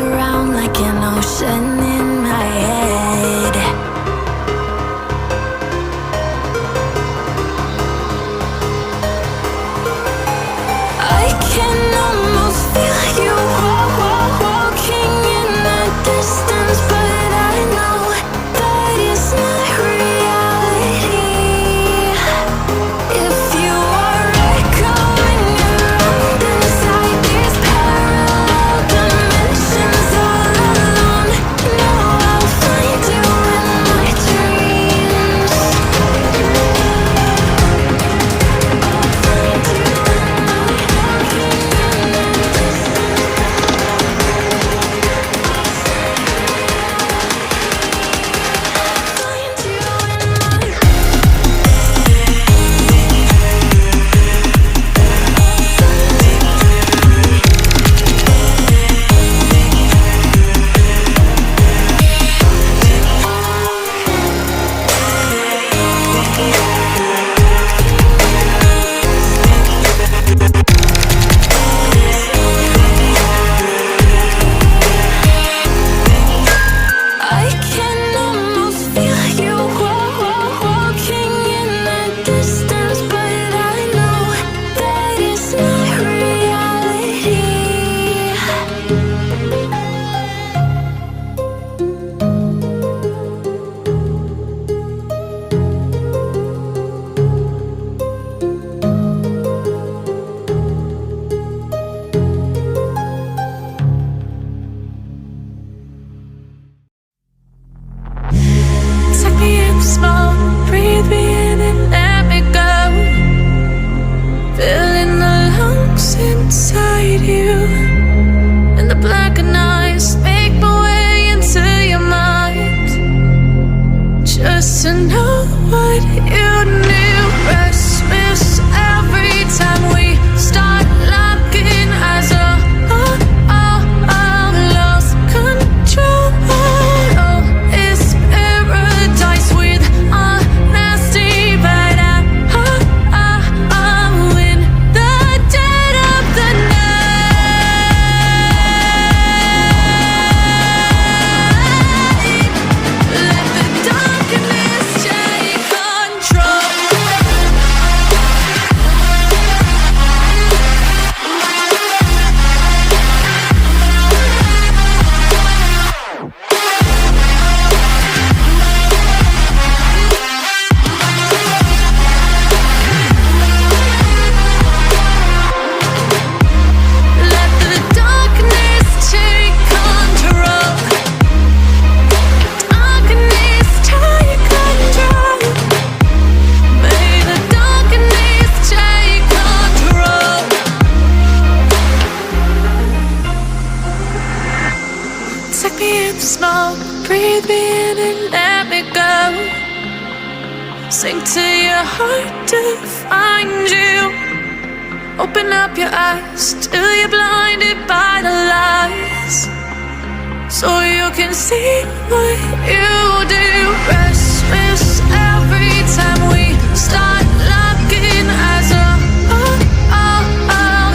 around like an ocean in my head. I can almost feel you walking in the distance, but I know that it's not reality. If you are echoing around inside these parallel dimensions all alone, know I'll find you in my dreams. I'll find you in my walking in the I can almost feel you walking in the distance, but I know that it's not reality. Take me in small, breathe me in and let me go. Filling the lungs inside you, and the blackened eyes make my way into your mind. Just to know what you knew. Restless every time we start locking eyes. Lost control. Oh, it's paradise with honesty, but I'm in the dead of the night. Let the darkness take control. Let the darkness take control. Darkness take control. May the darkness take control. Take me in small, breathe me in and let me go. Sink to your heart to find you. Open up your eyes till you're blinded by the lies, so you can see what you do. Restless every time we